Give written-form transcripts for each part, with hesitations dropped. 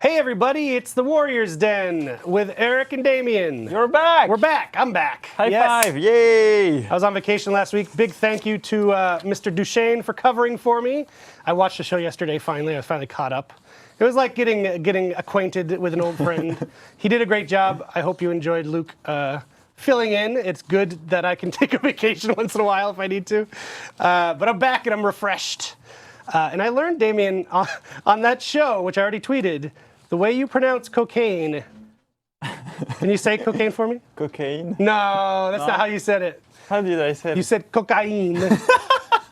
Hey everybody, it's the Warriors Den with Eric and Damien. You're back! We're back, I'm back. High five, yay! I was on vacation last week. Big thank you to Mr. Duchesne for covering for me. I watched the show yesterday finally, I was finally caught up. It was like getting acquainted with an old friend. He did a great job. I hope you enjoyed Luke filling in. It's good that I can take a vacation once in a while if I need to. But I'm back and I'm refreshed. And I learned, Damien, on that show, which I already tweeted, the way you pronounce cocaine. Can you say cocaine for me? Cocaine? No, that's not how you said it. How did I say it? You said cocaine.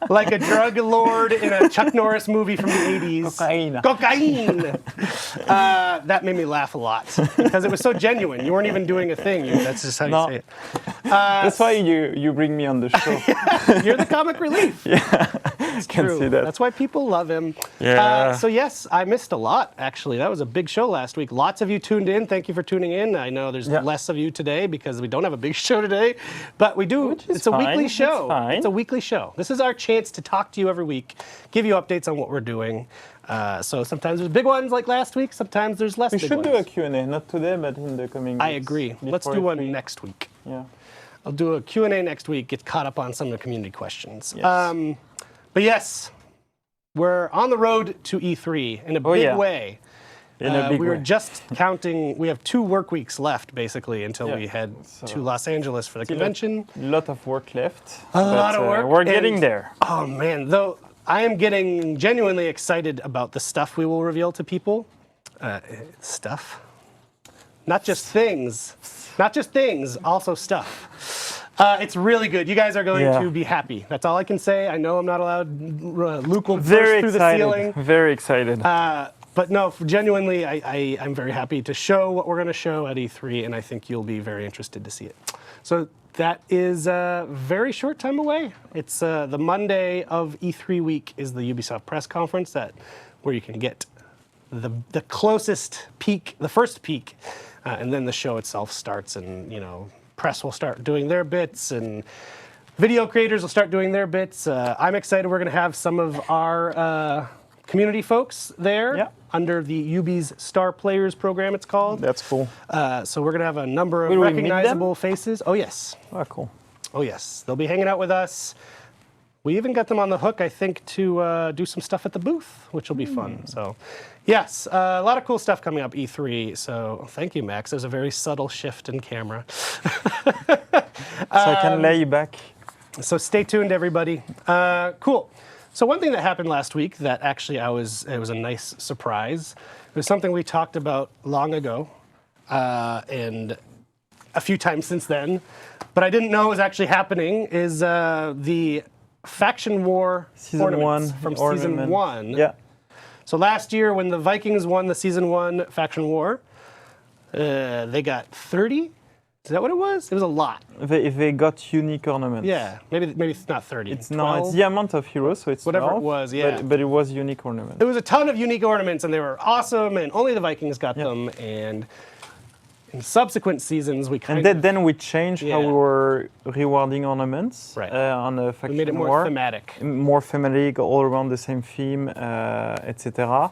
Like a drug lord in a Chuck Norris movie from the 80s. Cocaine. Cocaine. That made me laugh a lot because it was so genuine. You weren't even doing a thing. That's just how you say it. That's why you bring me on the show. Yeah, you're the comic relief. Yeah, it's can true. see that. That's why people love him. Yeah. So yes, I missed a lot, actually. That was a big show last week. Lots of you tuned in. Thank you for tuning in. I know there's less of you today because we don't have a big show today, but we do. It's a weekly show. It's a weekly show. This is our chance to talk to you every week, give you updates on what we're doing. So sometimes there's big ones like last week, sometimes there's less big ones. We should do a Q&A, not today, but in the coming weeks. I agree. Let's do one next week. Yeah. I'll do a Q&A next week, get caught up on some of the community questions. Yes. But yes, we're on the road to E3 in a big way. In a big we way. were just counting, we have 2 work weeks left, basically, until we head to Los Angeles for the convention. A lot of work left. A lot of work. We're getting there. Oh, man. Though I am getting genuinely excited about the stuff we will reveal to people. Stuff. Not just things. Not just things, also stuff. It's really good. You guys are going to be happy. That's all I can say. I know I'm not allowed. Luke will burst through the ceiling. Very excited. But no, genuinely, I'm very happy to show what we're going to show at E3, and I think you'll be very interested to see it. So that is a very short time away. It's the Monday of E3 week is the Ubisoft press conference where you can get the closest peek, the first peek, and then the show itself starts, and press will start doing their bits, and video creators will start doing their bits. I'm excited. We're going to have some of our community folks there under the Ubi's Star Players program, it's called. That's cool. So we're going to have a number of recognizable faces. Oh, yes. Oh, cool. Oh, yes. They'll be hanging out with us. We even got them on the hook, I think, to do some stuff at the booth, which will be fun. So, yes, a lot of cool stuff coming up E3. So, thank you, Max. There's a very subtle shift in camera. So I can lay back. So stay tuned, everybody. Cool. So one thing that happened last week that actually it was a nice surprise. It was something we talked about long ago and a few times since then, but I didn't know it was actually happening, is the Faction War ornaments from Season 1. Yeah. So last year when the Vikings won the Season 1 Faction War, they got 30? Is that what it was? It was a lot. They got unique ornaments. Yeah, maybe it's not 30. It's the amount of heroes, so it's whatever 12, it was. Yeah, but it was unique ornaments. There was a ton of unique ornaments, and they were awesome. And only the Vikings got them. And in subsequent seasons, we then we changed how we were rewarding ornaments on the Faction War. We made it more thematic. More thematic, all around the same theme, etc.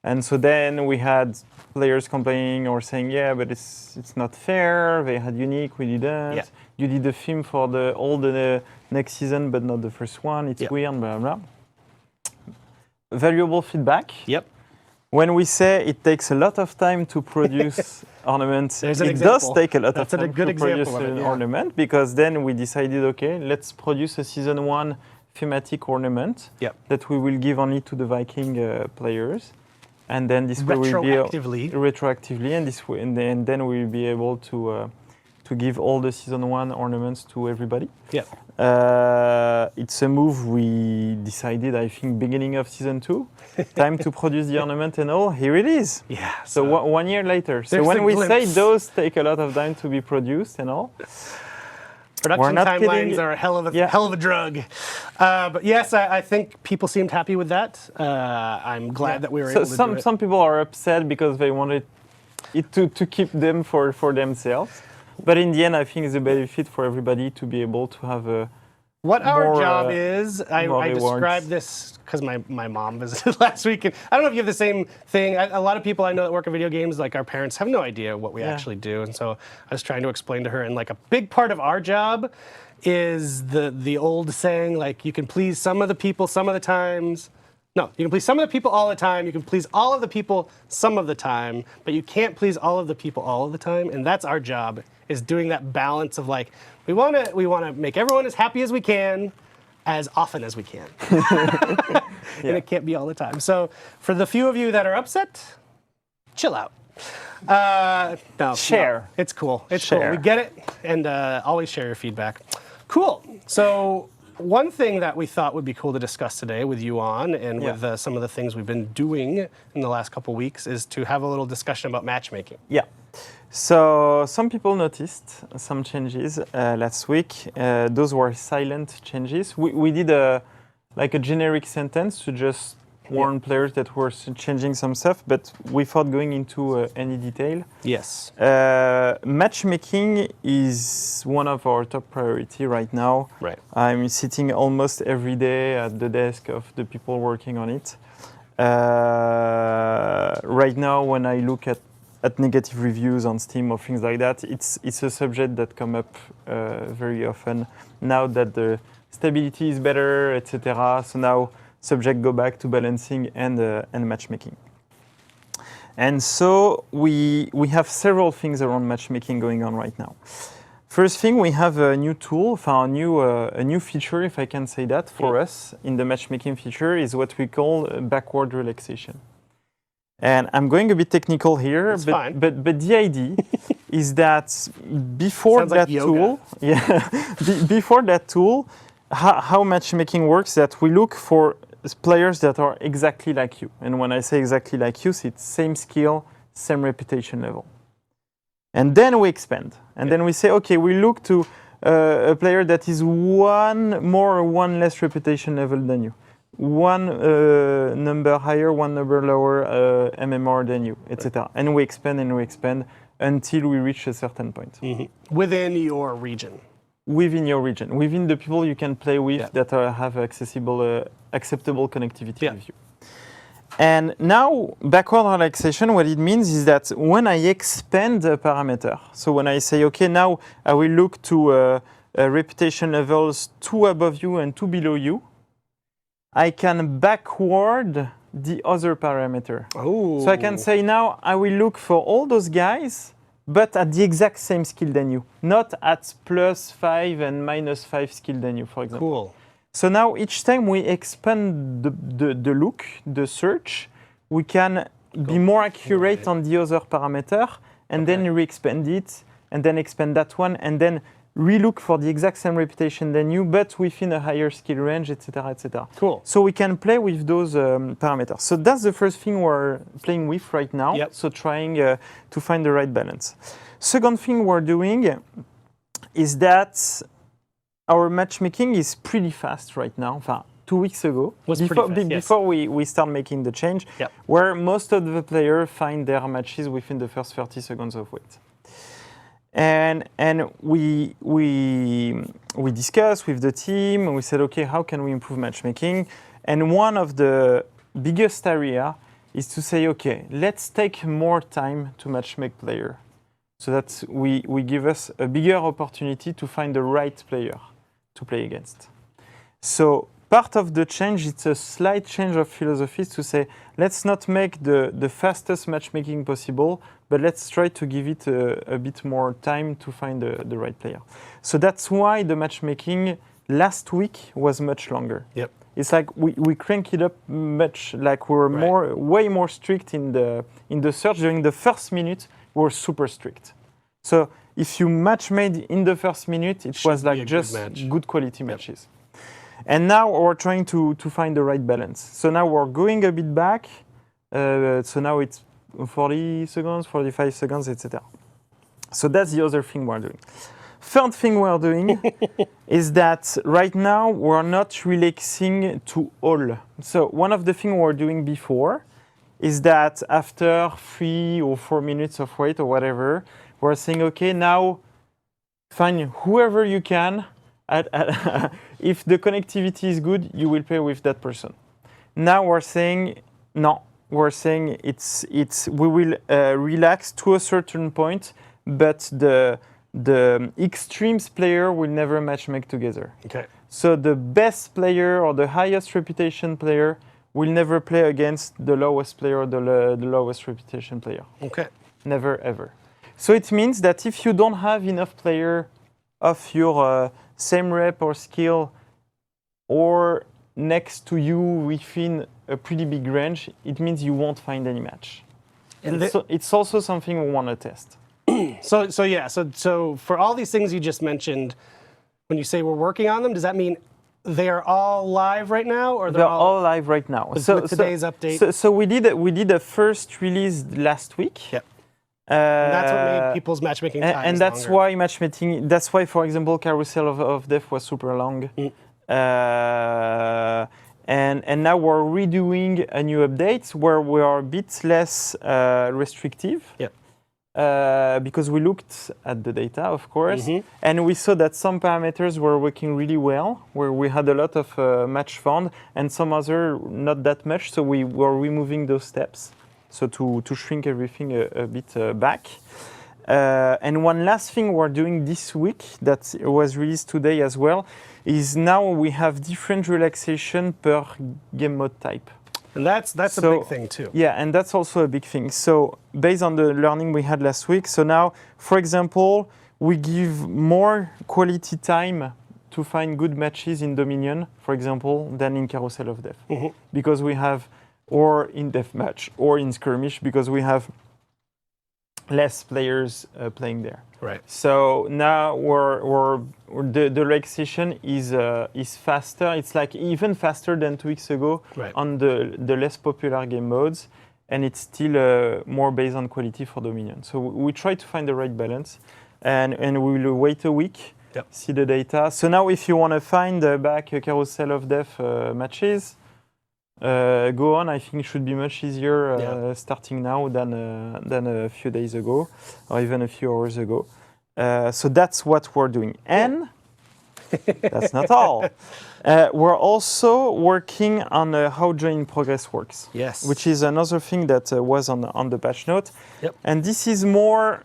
And so then we had players complaining or saying, but it's not fair. They had unique, we didn't. Yeah. You did the theme for all the next season, but not the first one. It's weird, blah, blah. Valuable feedback. Yep. When we say it takes a lot of time to produce ornaments, it does take a lot of time to produce an ornament, because then we decided, okay, let's produce a Season 1 thematic ornament that we will give only to the Viking players. And then this will be retroactively, and then we'll be able to give all the Season 1 ornaments to everybody. Yeah. It's a move we decided, I think, beginning of Season 2. Time to produce the ornament and all. Here it is. Yeah. So 1 year later. So when we say those take a lot of time to be produced and all. Production timelines are a hell of a drug. But yes, I think people seemed happy with that. I'm glad that we were able to do it. Some people are upset because they wanted it to keep them for themselves. But in the end, I think it's a benefit for everybody to be able to have What our more, job is, I described this because my mom visited last week, and I don't know if you have the same thing. A lot of people I know that work in video games, like our parents, have no idea what we actually do, and so I was trying to explain to her. And like a big part of our job is the old saying, like you can please some of the people some of the times. No, you can please some of the people all the time. You can please all of the people some of the time, but you can't please all of the people all of the time. And that's our job, is doing that balance of like, we want to make everyone as happy as we can, as often as we can. And it can't be all the time. So for the few of you that are upset, chill out. Share. No, it's cool. It's cool. We get it, and always share your feedback. Cool. So one thing that we thought would be cool to discuss today with you on, and with some of the things we've been doing in the last couple weeks, is to have a little discussion about matchmaking. Yeah. So some people noticed some changes last week. Those were silent changes. We did a generic sentence to just warn players that were changing some stuff, but without going into any detail. Yes. Matchmaking is one of our top priority right now. Right. I'm sitting almost every day at the desk of the people working on it. Right now, when I look at negative reviews on Steam or things like that, it's a subject that come up very often. Now that the stability is better, etc. So now subject go back to balancing and matchmaking. And so we have several things around matchmaking going on right now. First thing, we have a new tool, a new feature, if I can say that, for us in the matchmaking feature is what we call backward relaxation. And I'm going a bit technical here, but the idea is that before that tool, before that tool, how matchmaking works, that we look for players that are exactly like you. And when I say exactly like you, it's same skill, same reputation level. And then we expand. And then we say, okay, we look to a player that is one more or one less reputation level than you. One number higher, one number lower MMR than you, etc. And we expand until we reach a certain point. Within your region. Within your region, within the people you can play with that have acceptable connectivity with you. And now, backward relaxation, what it means is that when I expand a parameter, so when I say, okay, now I will look to reputation levels 2 above you and 2 below you, I can backward the other parameter. Oh. So I can say now I will look for all those guys, but at the exact same skill than you, not at +5 and -5 skill than you, for example. Cool. So now each time we expand the look, the search, we can be more accurate on the other parameter, and then re-expand it, and then expand that one, and then relook for the exact same reputation than you, but within a higher skill range, etc., etc. Cool. So we can play with those parameters. So that's the first thing we're playing with right now. So trying to find the right balance. Second thing we're doing is that our matchmaking is pretty fast right now. 2 weeks ago, before we start making the change, where most of the players find their matches within the first 30 seconds of wait. And we discussed with the team, and we said, okay, how can we improve matchmaking? And one of the biggest area is to say, okay, let's take more time to matchmake player, so that we give us a bigger opportunity to find the right player to play against. So part of the change, it's a slight change of philosophy to say, let's not make the fastest matchmaking possible, but let's try to give it a bit more time to find the right player. So that's why the matchmaking last week was much longer. It's like we crank it up much, like we were way more strict in the search. During the first minute, we were super strict. So if you match made in the first minute, it was like just good quality matches. And now we're trying to find the right balance. So now we're going a bit back. So now it's 40 seconds, 45 seconds, etc. So that's the other thing we're doing. Third thing we're doing is that right now we're not relaxing to all. So one of the things we're doing before is that after 3 or 4 minutes of wait or whatever, we're saying, okay, now find whoever you can if the connectivity is good, you will play with that person. Now we're saying no. We're saying we will relax to a certain point, but the extremes player will never matchmake together. Okay. So the best player or the highest reputation player will never play against the lowest player or the lowest reputation player. Okay. Never ever. So it means that if you don't have enough player of your same rep or skill or next to you within a pretty big range, it means you won't find any match. And it's also something we want to test. So for all these things you just mentioned, when you say we're working on them, does that mean they are all live right now, or they're all live right now? With today's update. So we did a first release last week. Yep. And that's what made people's matchmaking times and that's longer. why matchmaking. That's why, for example, Carousel of Death was super long. And now we're redoing a new update where we are a bit less restrictive. Yep. Because we looked at the data, of course, and we saw that some parameters were working really well, where we had a lot of match found, and some other not that much. So we were removing those steps, so to shrink everything a bit back. And one last thing we're doing this week that was released today as well is now we have different relaxation per game mode type. And that's a big thing too. Yeah, and that's also a big thing. So based on the learning we had last week, so now, for example, we give more quality time to find good matches in Dominion, for example, than in Carousel of Death. Because we have, or in Deathmatch, or in Skirmish, because we have less players playing there. Right. So now the relaxation is faster. It's like even faster than 2 weeks ago on the less popular game modes, and it's still more based on quality for Dominion. So we try to find the right balance, and we will wait a week, see the data. So now if you want to find back a Carousel of Death matches, go on. I think it should be much easier starting now than a few days ago or even a few hours ago. So that's what we're doing. And that's not all. We're also working on how join progress works. Yes. Which is another thing that was on the patch note. Yep. And this is more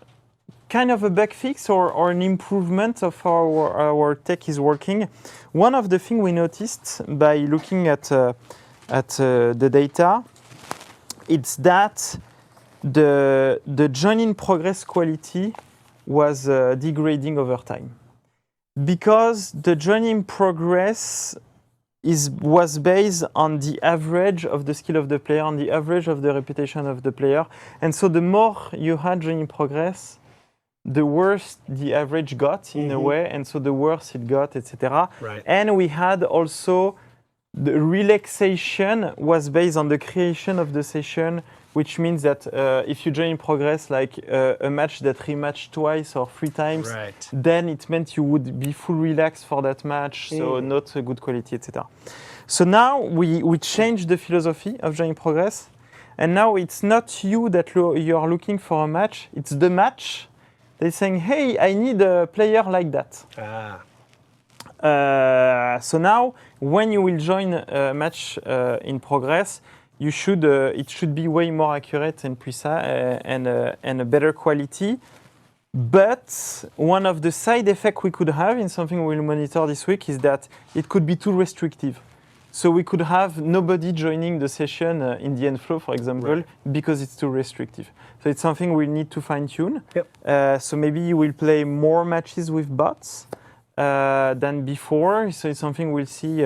kind of a bug fix or an improvement of how our tech is working. One of the things we noticed by looking at the data, it's that the join-in progress quality was degrading over time. Because the join-in progress was based on the average of the skill of the player, on the average of the reputation of the player. And so the more you had join-in progress, the worse the average got in a way, and so the worse it got, etc. Right. And we had also the relaxation was based on the creation of the session, which means that if you join in progress, like a match that rematched twice or 3 times, then it meant you would be full relaxed for that match, so not a good quality, etc. So now we changed the philosophy of join in progress, and now it's not you that you are looking for a match, it's the match. They're saying, hey, I need a player like that. So now, when you will join a match in progress, it should be way more accurate and precise and a better quality. But one of the side effects we could have in something we'll monitor this week is that it could be too restrictive. So we could have nobody joining the session in the end flow, for example, because it's too restrictive. So it's something we need to fine tune. So maybe you will play more matches with bots than before. So it's something we'll see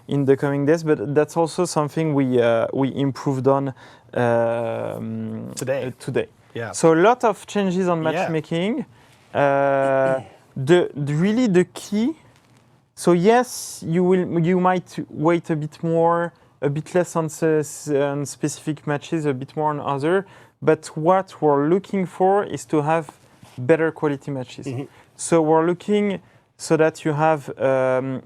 in the coming days. But that's also something we improved on today. Yeah. So a lot of changes on matchmaking. The key. So yes, you might wait a bit more, a bit less on specific matches, a bit more on other. But what we're looking for is to have better quality matches. So we're looking so that you have a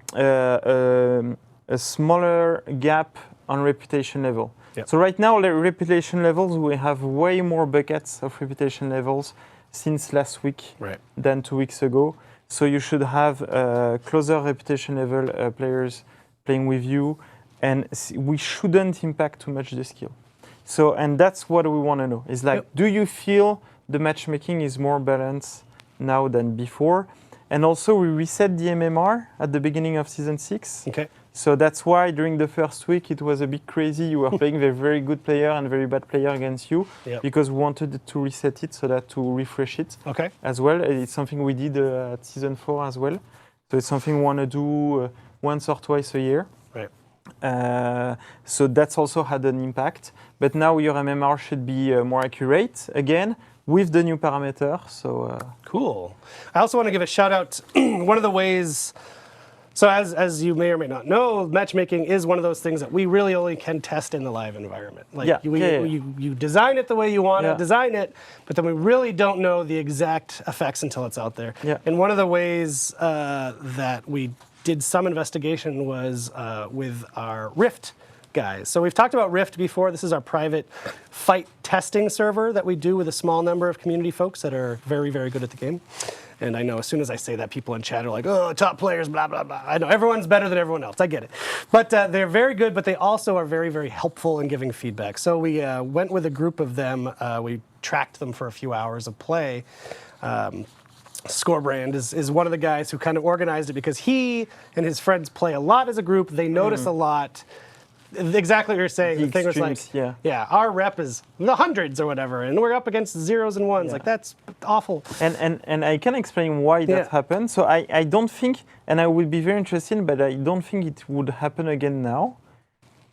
smaller gap on reputation level. So right now, the reputation levels, we have way more buckets of reputation levels since last week than 2 weeks ago. So you should have closer reputation level players playing with you, and we shouldn't impact too much the skill. So, and that's what we want to know. Is like, do you feel the matchmaking is more balanced now than before? And also, we reset the MMR at the beginning of season 6. Okay. So that's why during the first week it was a bit crazy. You were playing the very good player and very bad player against you, because we wanted to reset it so that to refresh it as well. It's something we did at season 4 as well. So it's something we want to do once or twice a year. Right. So that's also had an impact. But now your MMR should be more accurate again with the new parameter. So cool. I also want to give a shout out. One of the ways. So as you may or may not know, matchmaking is one of those things that we really only can test in the live environment. Like you design it the way you want to design it, but then we really don't know the exact effects until it's out there. And one of the ways that we did some investigation was with our Rift guys. So we've talked about Rift before. This is our private fight testing server that we do with a small number of community folks that are very, very good at the game. And I know as soon as I say that, people in chat are like, oh, top players, blah, blah, blah. I know everyone's better than everyone else. I get it. But they're very good, but they also are very, very helpful in giving feedback. So we went with a group of them. We tracked them for a few hours of play. Scorebrand is one of the guys who kind of organized it because he and his friends play a lot as a group. They notice a lot. Exactly what you're saying. The thing was like, our rep is the hundreds or whatever, and we're up against zeros and ones. Like, that's awful. And I can explain why that happened. So I don't think, and I would be very interested, but I don't think it would happen again now.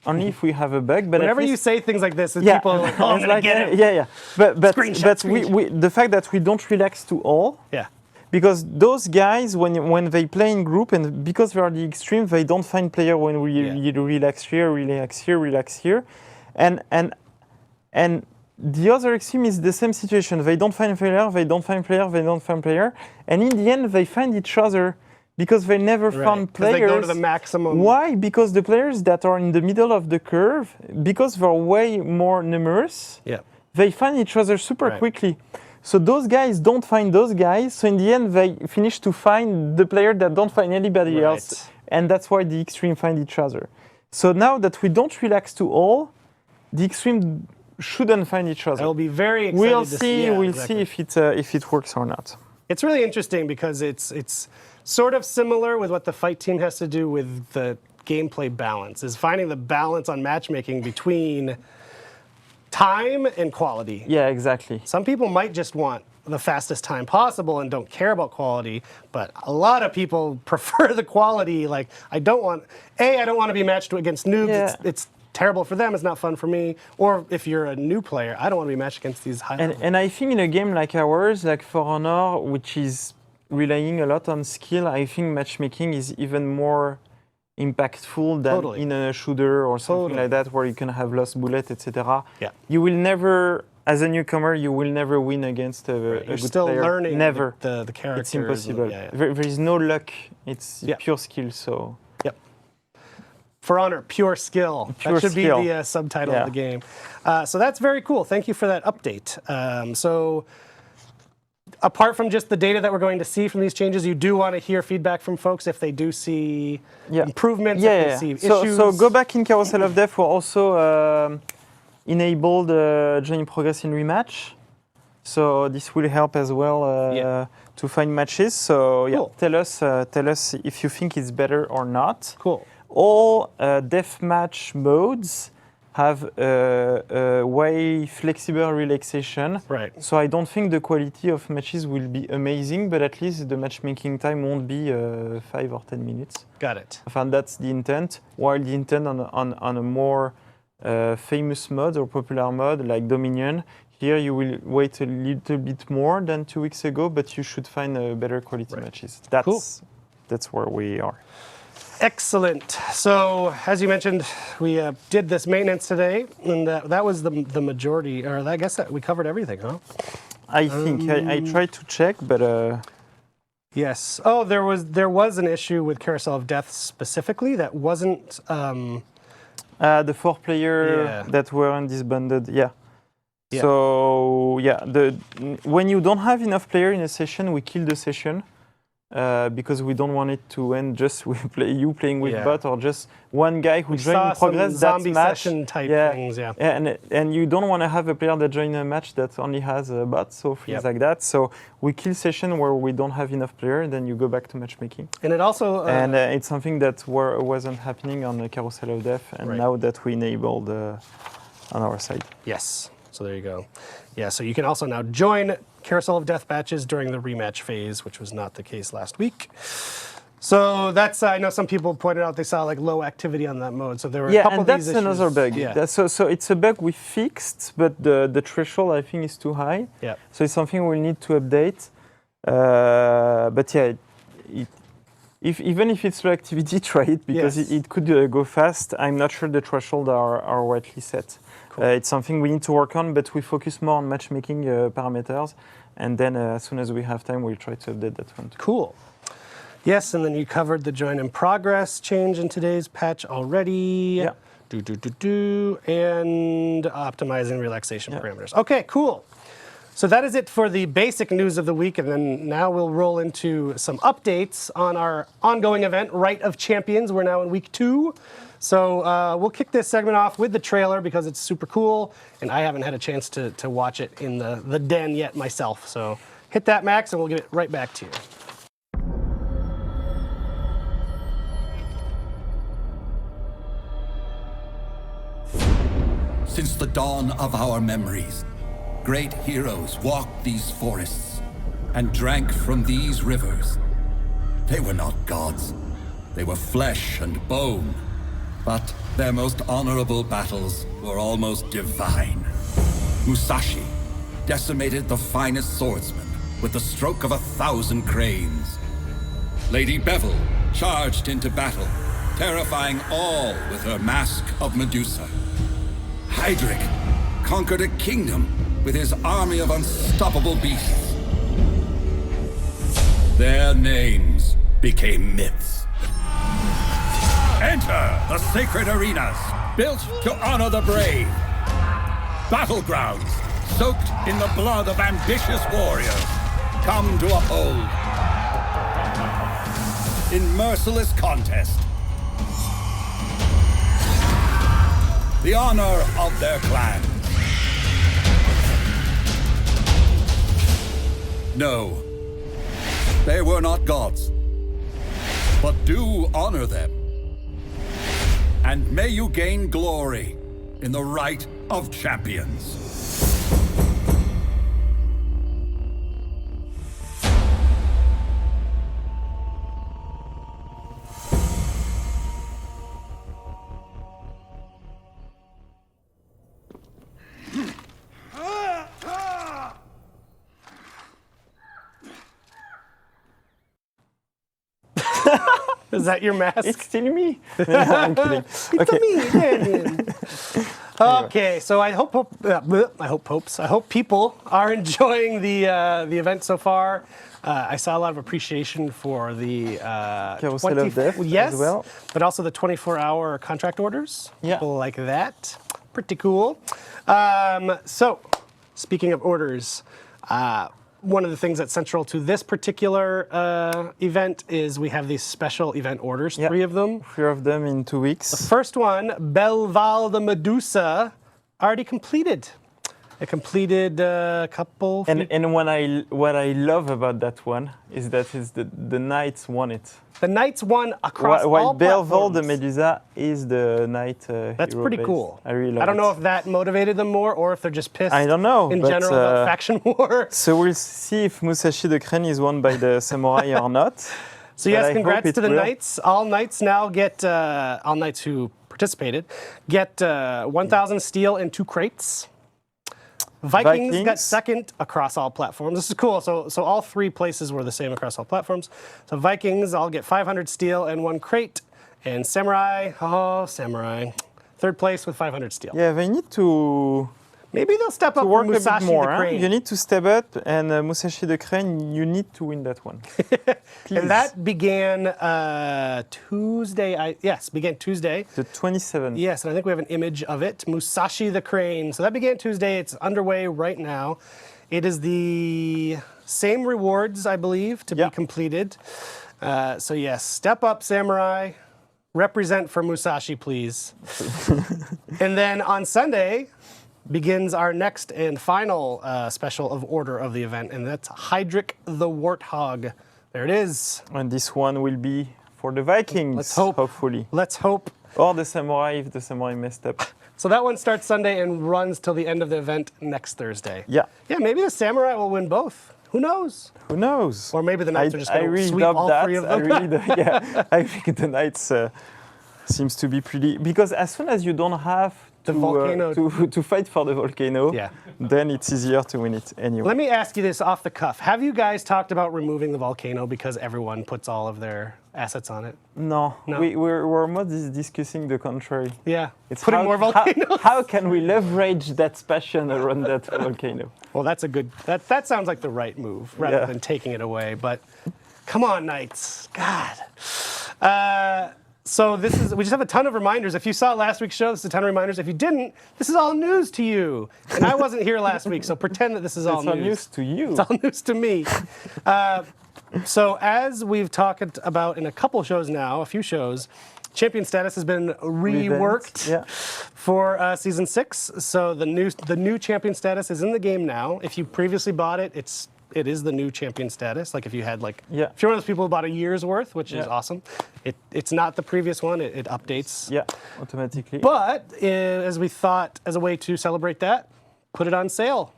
Only if we have a bug. But whenever you say things like this, people are like, oh, I'm gonna get it. But the fact that we don't relax to all. Because those guys, when they play in group, and because they are the extreme, they don't find player when we relax here, relax here, relax here. And the other extreme is the same situation. They don't find player, they don't find player, they don't find player. And in the end, they find each other because they never found players. They go to the maximum. Why? Because the players that are in the middle of the curve, because they're way more numerous, they find each other super quickly. So those guys don't find those guys. So in the end, they finish to find the player that don't find anybody else. And that's why the extreme find each other. So now that we don't relax to all, the extreme shouldn't find each other. I'll be very excited to see. We'll see if it works or not. It's really interesting because it's sort of similar with what the fight team has to do with the gameplay balance, is finding the balance on matchmaking between time and quality. Yeah, exactly. Some people might just want the fastest time possible and don't care about quality, but a lot of people prefer the quality. Like, I don't want to be matched against noobs. It's terrible for them. It's not fun for me. Or if you're a new player, I don't want to be matched against these high levels. And I think in a game like ours, like For Honor, which is relying a lot on skill, I think matchmaking is even more impactful than in a shooter or something like that, where you can have lost bullet, etc. You will never, as a newcomer, you will never win against a good player. You're still learning never. The characters. It's impossible. There is no luck. It's pure skill. So. For Honor, pure skill. That should be the subtitle of the game. So that's very cool. Thank you for that update. So apart from just the data that we're going to see from these changes, you do want to hear feedback from folks if they do see improvements, if they see issues. So go back in Carousel of Death. We also enabled join progress in rematch. So this will help as well to find matches. So cool. tell us if you think it's better or not. Cool. All deathmatch modes have a way flexible relaxation. So I don't think the quality of matches will be amazing, but at least the matchmaking time won't be 5 or 10 minutes. Got it. And that's the intent. While the intent on a more famous mode or popular mode like Dominion, here you will wait a little bit more than 2 weeks ago, but you should find better quality matches. That's where we are. Excellent. So, as you mentioned, we did this maintenance today, and that was the majority, or I guess that we covered everything, huh? I think I tried to check, but yes. Oh, there was an issue with Carousel of Death specifically that wasn't the 4-player that weren't disbanded. So when you don't have enough player in a session, we kill the session. because we don't want it to end just with you playing with Yeah. bot or just one guy who joined progress that zombie match. session type things, yeah. And you don't want to have a player that joins a match that only has a bot, so things like that. So we kill session where we don't have enough player, then you go back to matchmaking. And it also and it's something that wasn't happening on the Carousel of Death, and now that we enabled on our side. Yes. So there you go. Yeah, so you can also now join Carousel of Death matches during the rematch phase, which was not the case last week. So that's, I know some people pointed out they saw like low activity on that mode. So there were a couple of these issues. Yeah, and that's another bug. Yeah. So it's a bug we fixed, but the threshold I think is too high. Yeah. So it's something we'll need to update. But yeah, even if it's low activity, try it because it could go fast. I'm not sure the thresholds are rightly set. Cool. It's something we need to work on, but we focus more on matchmaking parameters. And then as soon as we have time, we'll try to update that one too. Cool. Yes, and then you covered the join in progress change in today's patch already. Yeah. And optimizing relaxation parameters. Okay, cool. So that is it for the basic news of the week, and then now we'll roll into some updates on our ongoing event, Rite of Champions. We're now in week 2. So we'll kick this segment off with the trailer because it's super cool, and I haven't had a chance to watch it in the den yet myself. So hit that, Max, and we'll give it right back to you. Since the dawn of our memories, great heroes walked these forests and drank from these rivers. They were not gods. They were flesh and bone. But their most honorable battles were almost divine. Musashi decimated the finest swordsman with the stroke of 1,000 cranes. Lady Bevel charged into battle, terrifying all with her mask of Medusa. Hydric conquered a kingdom with his army of unstoppable beasts. Their names became myths. Enter the sacred arenas, built to honor the brave. Battlegrounds soaked in the blood of ambitious warriors, come to uphold. In merciless contest, the honor of their clan. No, they were not gods, but do honor them. And may you gain glory in the Rite of Champions. Is that your mask? It's still me. I'm kidding. Okay. It's me. Okay, so I hope people are enjoying the event so far. I saw a lot of appreciation for the Carousel of Death as well, but also the 24-hour contract orders. Yeah. People like that. Pretty cool. So, speaking of orders, one of the things that's central to this particular event is we have these special event orders, 3 of them. 3 of them in 2 weeks. The first one, Belval the Medusa, already completed. It completed a couple. And what I love about that one is that the knights won it. The knights won across all While platforms. Belval the Medusa is the knight. That's pretty cool. I really love it. I don't know if that motivated them more or if they're just pissed. I don't know. In general about faction war. So we'll see if Musashi the Crane is won by the samurai or not. So yes, congrats to the knights. All knights now get all knights who participated get 1,000 steel and 2 crates. Vikings got second across all platforms. This is cool. So all 3 places were the same across all platforms. So Vikings all get 500 steel and 1 crate. And Samurai, Samurai, 3rd place with 500 steel. Yeah, they need to Maybe they'll step up to for work a bit Musashi more. the Crane. You need to step up, and Musashi the Crane, you need to win that one. And that began Tuesday. Began Tuesday. The 27th. Yes, and I think we have an image of it. Musashi the Crane. So that began Tuesday. It's underway right now. It is the same rewards, I believe, to be completed. So yes, step up, Samurai. Represent for Musashi, please. And then on Sunday begins our next and final special of order of the event, and that's Hydric the Warthog. There it is. And this one will be for the Vikings, Let's hope. hopefully. Let's hope. Or the Samurai, if the Samurai messed up. So that one starts Sunday and runs till the end of the event next Thursday. Yeah. Yeah, maybe the Samurai will win both. Who knows? Who knows? Or maybe the Knights are just I going to really sweep doubt all that. three of them. I think the Knights seems to be pretty... Because as soon as you don't have The volcano. to fight for the volcano, Yeah. then it's easier to win it anyway. Let me ask you this off the cuff. Have you guys talked about removing the volcano because everyone puts all of their assets on it? No. No. We're more discussing the contrary. Yeah. It's putting more volcanoes. How can we leverage that passion around that volcano? Well, that's a good. That sounds like the right move rather than taking it away. But come on, Knights. God. So we just have a ton of reminders. If you saw last week's show, this is a ton of reminders. If you didn't, this is all news to you. And I wasn't here last week, so pretend that this is all It's all news. news to you. It's all news to me. So as we've talked about in a couple shows now, a few shows, champion status has been reworked for season 6. So the new champion status is in the game now. If you previously bought it, it is the new champion status. Like if you had if you're one of those people who bought a year's worth, which is awesome, it's not the previous one. It updates. Yeah, automatically. But as we thought, as a way to celebrate that, put it on sale.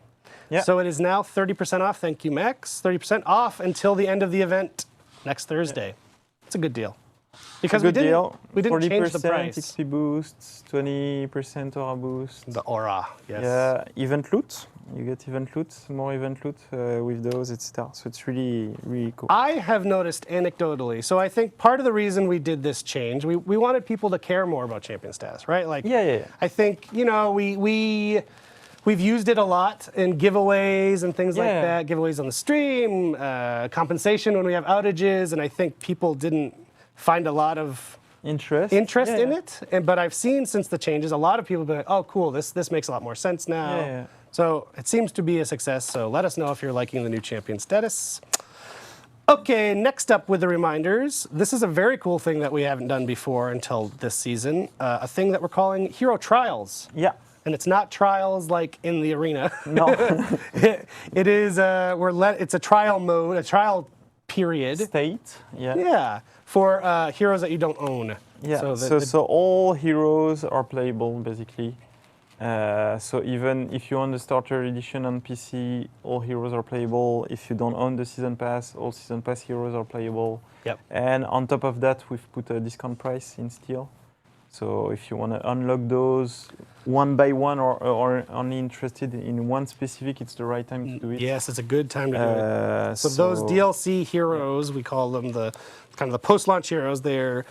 Yeah. So it is now 30% off. Thank you, Max. 30% off until the end of the event next Thursday. It's a good deal. Because we didn't change the price. 40% XP boosts, 20% aura boost. The aura, yes. Yeah, event loot. You get event loot, more event loot with those, etc. So it's really, really cool. I have noticed anecdotally, so I think part of the reason we did this change, we wanted people to care more about champion status, right? Like, I think, we've used it a lot in giveaways and things like that, giveaways on the stream, compensation when we have outages, and I think people didn't find a lot of interest in it. But I've seen since the changes, a lot of people have been like, oh, cool, this makes a lot more sense now. So it seems to be a success. So let us know if you're liking the new champion status. Okay, next up with the reminders. This is a very cool thing that we haven't done before until this season. A thing that we're calling Hero Trials. Yeah. And it's not trials like in the arena. No. It is, it's a trial mode, a trial period. State, Yeah, for heroes that you don't own. Yeah, so all heroes are playable, basically. So even if you own the starter edition on PC, all heroes are playable. If you don't own the season pass, all season pass heroes are playable. Yep. And on top of that, we've put a discount price in Steel. So if you want to unlock those one by one or only interested in one specific, it's the right time to do it. Yes, it's a good time to do it. So those DLC heroes, we call them the post-launch heroes. They're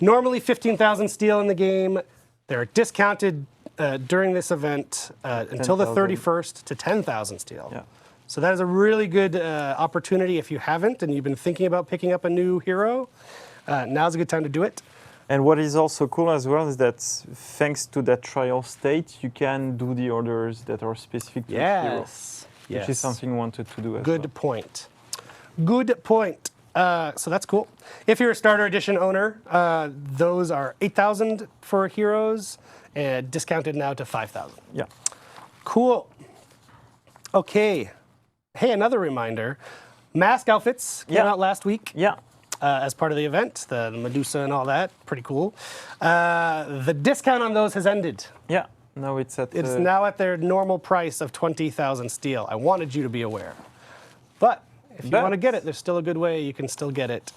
normally 15,000 steel in the game. They're discounted during this event until the 31st to 10,000 steel. Yeah. So that is a really good opportunity if you haven't and you've been thinking about picking up a new hero. Now's a good time to do it. And what is also cool as well is that thanks to that trial state, you can do the orders that are specific to the hero. Which is something we wanted to do as well. Good point. Good point. So that's cool. If you're a starter edition owner, those are 8,000 for heroes and discounted now to 5,000. Yeah. Cool. Okay. Hey, another reminder. Mask outfits came out last week. Yeah. As part of the event, the Medusa and all that, pretty cool. The discount on those has ended. Yeah, now it's now at their normal price of 20,000 steel. I wanted you to be aware. But if you want to get it, there's still a good way you can still get it,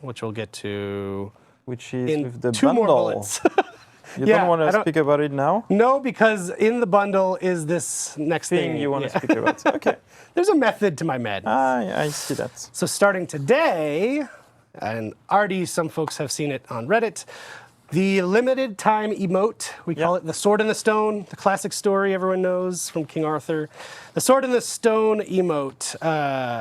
which we'll get to which is in with the 2 bundle. more bullets. You don't want to speak about it now? No, because in the bundle is this next thing you want to speak about. Okay. There's a method to my madness. I see that. So starting today, and already some folks have seen it on Reddit, The limited time emote, we call it the Sword in the Stone, the classic story everyone knows from King Arthur. The Sword in the Stone emote,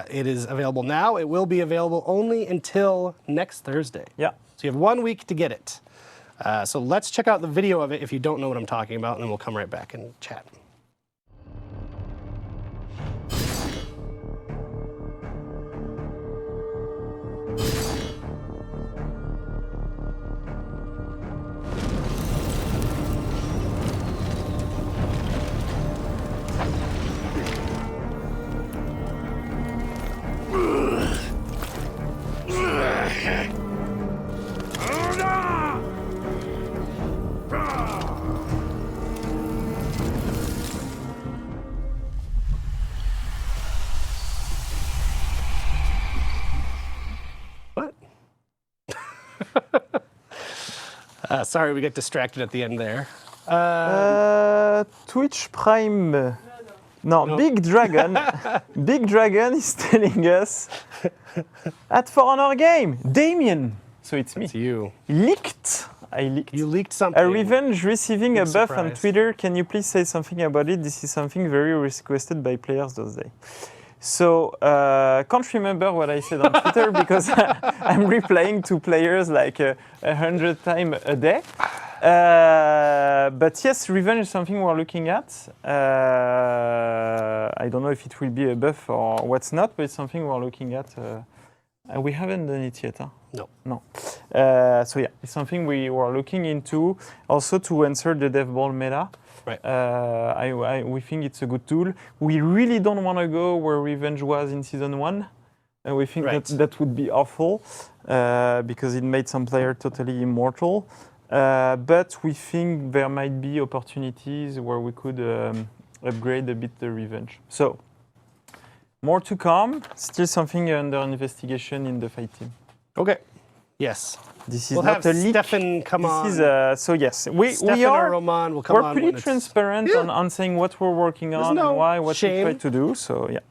it is available now. It will be available only until next Thursday. Yeah. So you have 1 week to get it. So let's check out the video of it if you don't know what I'm talking about, and then we'll come right back and chat. What? Sorry, we get distracted at the end there. Twitch Prime. No, Big Dragon. Big Dragon is telling us at For Honor game, Damien. So it's me. It's you. Leaked. I leaked. You leaked something. A Revenge receiving Big a buff on surprise. Twitter. Can you please say something about it? This is something very requested by players those days. So, can't remember what I said on Twitter because I'm replying to players like 100 times a day. But yes, Revenge is something we're looking at. I don't know if it will be a buff or what's not, but it's something we're looking at. We haven't done it yet, huh? No. No. So yeah, it's something we were looking into. Also to answer the dev ball meta. Right. We think it's a good tool. We really don't want to go where Revenge was in Season 1. We think that would be awful because it made some player totally immortal. But we think there might be opportunities where we could upgrade a bit the Revenge. So, more to come. Still something under investigation in the fight team. Okay. Yes. This is we'll not have a leak. Stefan come on. This is so yes, we or are. Roman will come We're on pretty when transparent on saying what we're working on no and why, what shame. we try to do. So yeah.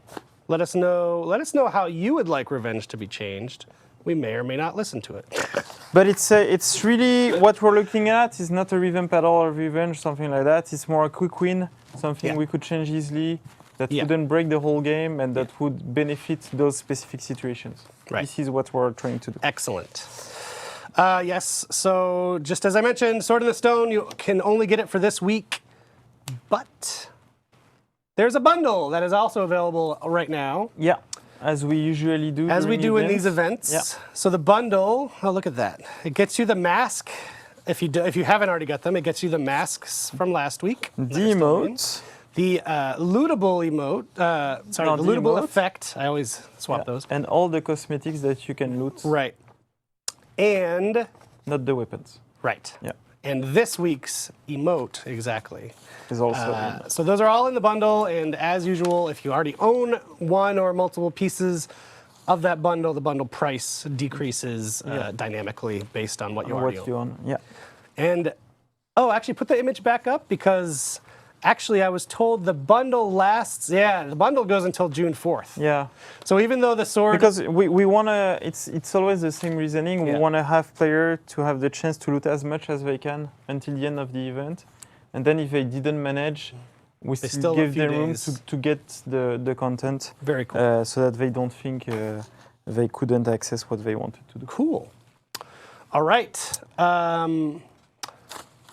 Let us know how you would like Revenge to be changed. We may or may not listen to it. But it's really what we're looking at is not a revamp at all or Revenge, something like that. It's more a quick win, something we could change easily, that wouldn't break the whole game and that would benefit those specific situations. Right. This is what we're trying to do. Excellent. Yes, so just as I mentioned, Sword in the Stone, you can only get it for this week, but there's a bundle that is also available right now. Yeah, as we usually do. As we do in these events. Yeah. So the bundle, oh look at that. It gets you the mask. If you haven't already got them, it gets you the masks from last week. The emotes. The lootable emote, the lootable effect. I always swap those. And all the cosmetics that you can loot. Right. And not the weapons. Right. Yeah. And this week's emote, exactly. Is also so those are all in the bundle, and as usual, if you already own one or multiple pieces of that bundle, the bundle price decreases dynamically based on what you already own. Yeah. And actually put the image back up because actually I was told the bundle lasts. Yeah, the bundle goes until June 4th. Yeah. So even though the sword, because we wanna, it's always the same reasoning. We wanna have players to have the chance to loot as much as they can until the end of the event, and then if they didn't manage, we still give them room to get the content. Very cool. So that they don't think they couldn't access what they wanted to do. Cool. All right.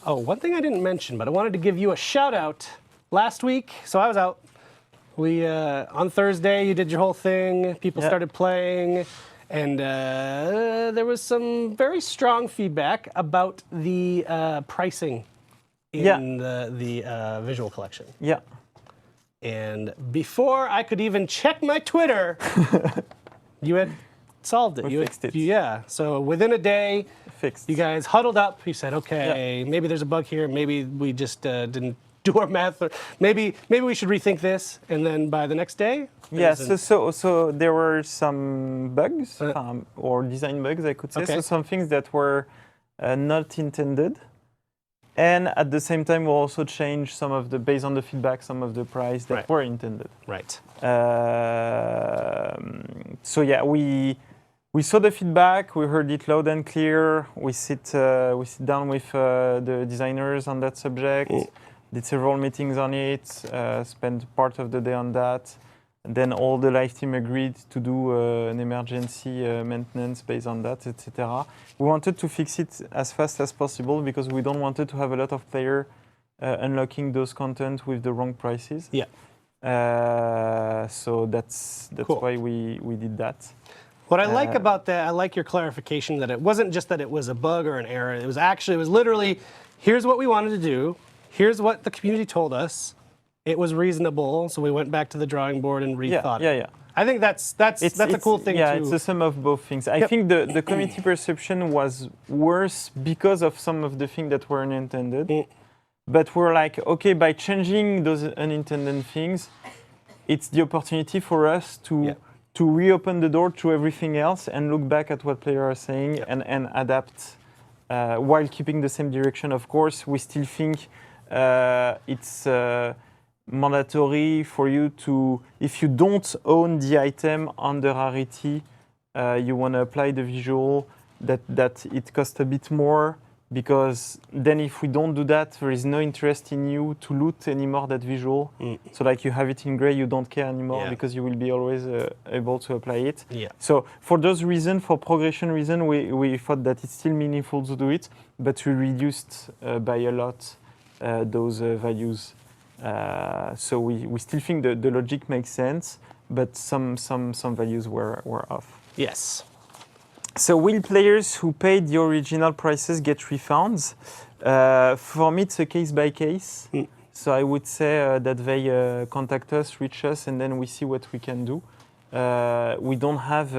One thing I didn't mention, but I wanted to give you a shout out. Last week, so I was out. We on Thursday, you did your whole thing. People started playing, and there was some very strong feedback about the pricing in the visual collection. Yeah. And before I could even check my Twitter, you had solved it. We fixed it. Yeah. So within a day, fixed. You guys huddled up. You said, okay, maybe there's a bug here. Maybe we just didn't do our math. Or maybe we should rethink this. And then by the next day? Yeah, so there were some bugs, or design bugs, I could say. Okay. So some things that were not intended. And at the same time, we'll also change some of the, based on the feedback, some of the price that were intended. Right. So yeah, we saw the feedback, we heard it loud and clear. We sit down with the designers on that subject, did several meetings on it, spent part of the day on that. And then all the live team agreed to do an emergency maintenance based on that, etc. We wanted to fix it as fast as possible because we don't wanted to have a lot of players unlocking those content with the wrong prices. Yeah. So that's cool. why we did that. What I like about that, I like your clarification that it wasn't just that it was a bug or an error. It was literally, here's what we wanted to do. Here's what the community told us. It was reasonable, so we went back to the drawing board and rethought it. Yeah. I think that's a cool thing too. Yeah, it's a sum of both things. I think the community perception was worse because of some of the things that were unintended. But we're like, okay, by changing those unintended things, it's the opportunity for us to reopen the door to everything else and look back at what players are saying and adapt while keeping the same direction. Of course, we still think it's mandatory for you to, if you don't own the item on the rarity, you want to apply the visual that it costs a bit more, because then if we don't do that, there is no interest in you to loot anymore that visual. So like you have it in gray, you don't care anymore because you will be always able to apply it. So for those reasons, for progression reasons, we thought that it's still meaningful to do it, but we reduced by a lot those values. So we still think the logic makes sense, but some values were off. Yes. So will players who paid the original prices get refunds? For me, it's a case by case. So I would say that they contact us, reach us, and then we see what we can do. We don't have,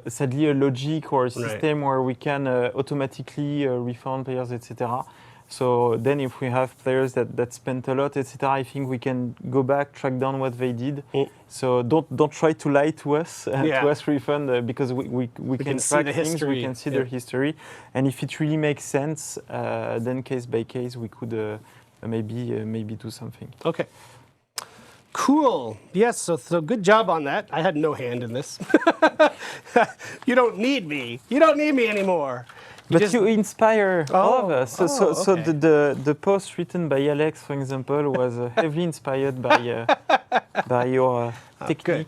sadly, a logic or a system where we can automatically refund players, etc. So then if we have players that spent a lot, etc., I think we can go back, track down what they did. So don't try to lie to us, to us refund, because we can track things, we can see their history. And if it really makes sense, then case by case, we could maybe do something. Okay. Cool. Yes, so good job on that. I had no hand in this. You don't need me. You don't need me anymore. But you inspire all of us. So okay. the post written by Alex, for example, was heavily inspired by your technique. Good.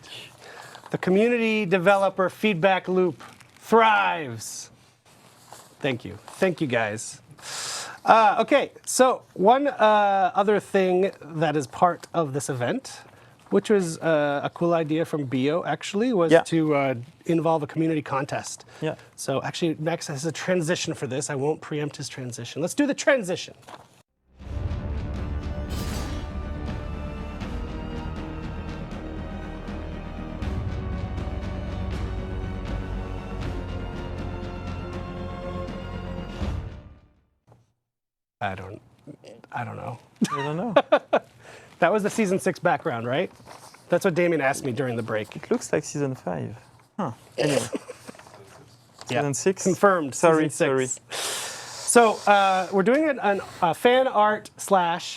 The community developer feedback loop thrives. Thank you. Thank you, guys. Okay, so one other thing that is part of this event, which was a cool idea from Bio, actually, was to involve a community contest. So actually, Max has a transition for this. I won't preempt his transition. Let's do the transition. I don't know. I don't know. That was the season 6 background, right? That's what Damien asked me during the break. It looks like season 5. Huh. Anyway. Season 6? Confirmed. Sorry. So we're doing a fan art /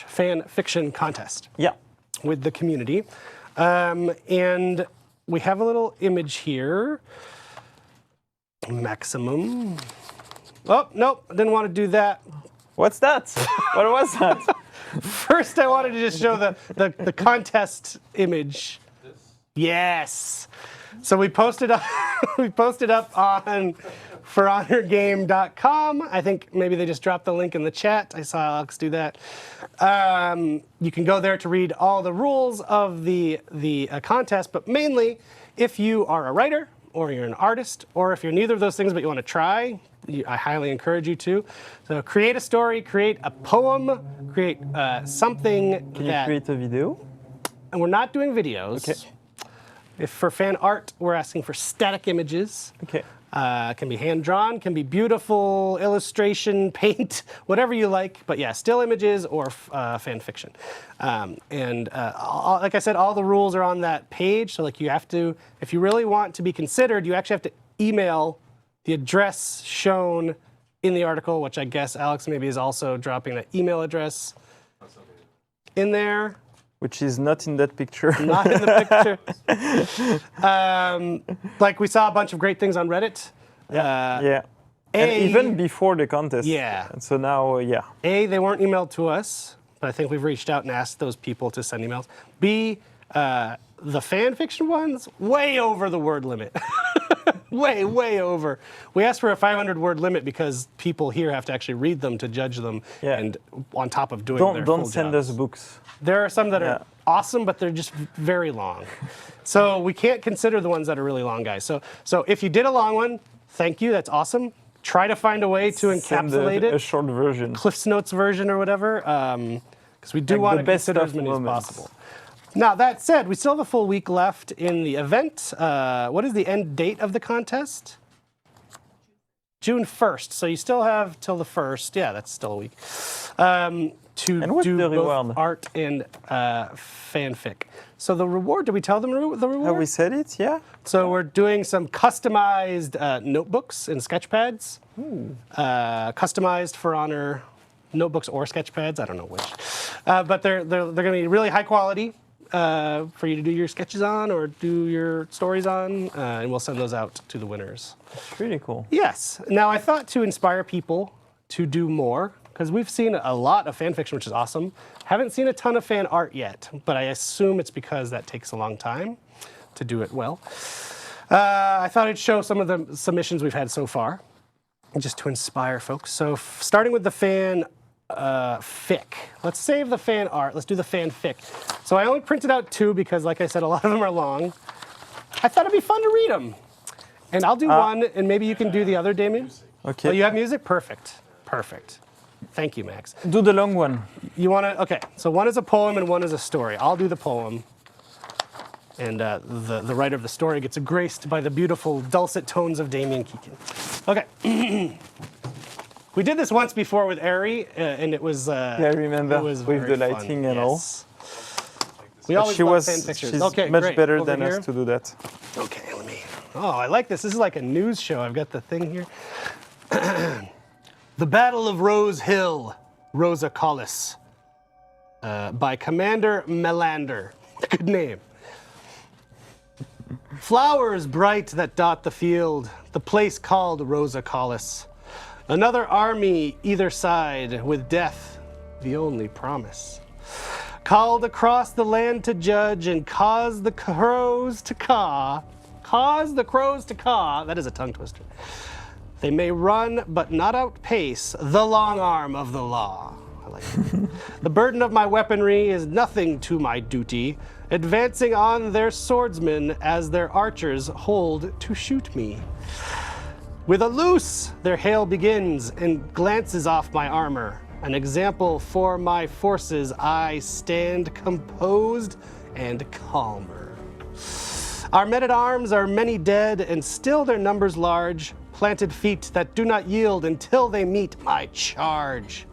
fan fiction contest. With the community. And we have a little image here. Maximum. Oh, nope, didn't want to do that. What's that? What was that? First, I wanted to just show the contest image. Yes. So we posted up on forhonorgame.com. I think maybe they just dropped the link in the chat. I saw Alex do that. You can go there to read all the rules of the contest, but mainly if you are a writer or you're an artist, or if you're neither of those things but you want to try, I highly encourage you to. So create a story, create a poem, create something. Can you create a video? And we're not doing videos. Okay. If for fan art, we're asking for static images. Okay. Can be hand-drawn, can be beautiful, illustration, paint, whatever you like. But yeah, still images or fan fiction. Like I said, all the rules are on that page. So like you have to, if you really want to be considered, you actually have to email the address shown in the article, which I guess Alex maybe is also dropping that email address in there. Which is not in that picture. Not in the picture. Like we saw a bunch of great things on Reddit. Yeah. And even before the contest. Yeah. And so now, yeah. A, they weren't emailed to us, but I think we've reached out and asked those people to send emails. B, the fan fiction ones, way over the word limit. way over. We asked for a 500-word limit because people here have to actually read them to judge them, and on top of doing their full Don't send jobs. us books. There are some that are awesome, but they're just very long. So we can't consider the ones that are really long, guys. So if you did a long one, thank you. That's awesome. Try to find a way to encapsulate it. A short version. Cliff's Notes version or whatever, because we do want to consider as many as possible. Now, that said, we still have a full week left in the event. What is the end date of the contest? June 1st. So you still have till the 1st. Yeah, that's still a week. To do both art and fanfic. So the reward, did we tell them the reward? Have we said it? Yeah. So we're doing some customized notebooks and sketchpads. Customized for honor notebooks or sketchpads, I don't know which. But they're going to be really high quality for you to do your sketches on or do your stories on, and we'll send those out to the winners. That's really cool. Yes. Now, I thought to inspire people to do more, because we've seen a lot of fan fiction, which is awesome. Haven't seen a ton of fan art yet, but I assume it's because that takes a long time to do it well. I thought I'd show some of the submissions we've had so far, just to inspire folks. So starting with the fan fic. Let's save the fan art. Let's do the fan fic. So I only printed out 2 because, like I said, a lot of them are long. I thought it'd be fun to read them. And I'll do one, and maybe you can do the other, Damien. Okay. Oh, you have music? Perfect. Perfect. Thank you, Max. Do the long one. You want to? Okay. So one is a poem and one is a story. I'll do the poem. And the writer of the story gets graced by the beautiful dulcet tones of Damien Keegan. Okay. We did this once before with Ari, and it was. I remember. It was with the lighting and all. We always love fan pictures. She's okay, much great. better Over than here. us to do that. Okay, let me. Oh, I like this. This is like a news show. I've got the thing here. The Battle of Rose Hill, Rosa Collis, by Commander Melander. Good name. Flowers bright that dot the field, the place called Rosa Collis. Another army either side, with death the only promise. Called across the land to judge and cause the crows to caw. Cause the crows to caw. That is a tongue twister. They may run, but not outpace the long arm of the law. I like it. The burden of my weaponry is nothing to my duty, advancing on their swordsmen as their archers hold to shoot me. With a loose, their hail begins and glances off my armor. An example for my forces, I stand composed and calmer. Our men-at-arms are many dead, and still their numbers large, planted feet that do not yield until they meet my charge.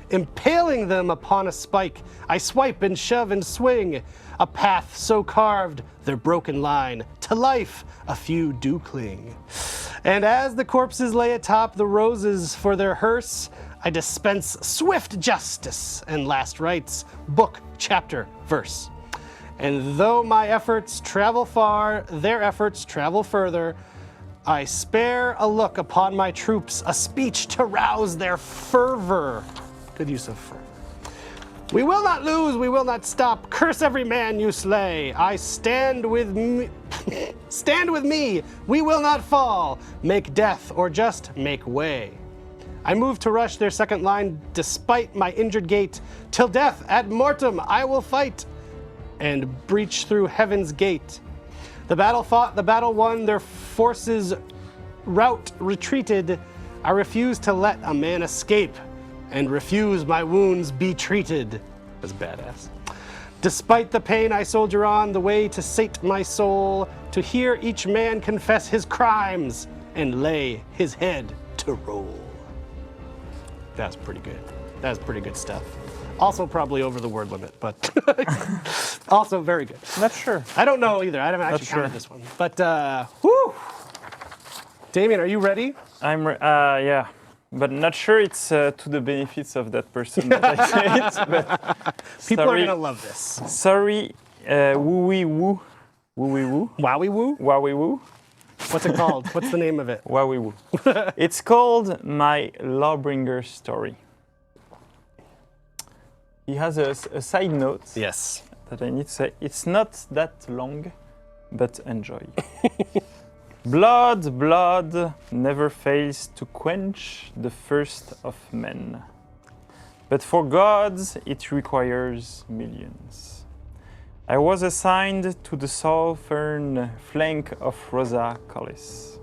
Impaling them upon a spike, I swipe and shove and swing, a path so carved, their broken line, to life a few do cling. And as the corpses lay atop the roses for their hearse, I dispense swift justice and last rites, book, chapter, verse. And though my efforts travel far, their efforts travel further, I spare a look upon my troops, a speech to rouse their fervor. Good use of fervor. We will not lose, we will not stop. Curse every man you slay. I stand with me. Stand with me, we will not fall. Make death or just make way. I move to rush their second line despite my injured gait. Till death ad mortem I will fight and breach through heaven's gate. The battle fought, the battle won, their forces rout retreated. I refuse to let a man escape and refuse my wounds be treated. That's badass. Despite the pain I soldier on, the way to sate my soul, to hear each man confess his crimes and lay his head to roll. That's pretty good. That's pretty good stuff. Also probably over the word limit, but also very good. Not sure. I don't know either. I haven't actually counted this one. But, whew. Damien, are you ready? Yeah. But not sure it's to the benefits of that person that I say it. But People are going to love this. Sorry, woo-wee woo. Woo-wee woo. Wowie woo? Wowie woo. What's it called? What's the name of it? Wowie woo. It's called My Lawbringer Story. He has a side note. Yes. That I need to say. It's not that long, but enjoy. Blood, blood never fails to quench the thirst of men. But for gods, it requires millions. I was assigned to the southern flank of Rosa Collis.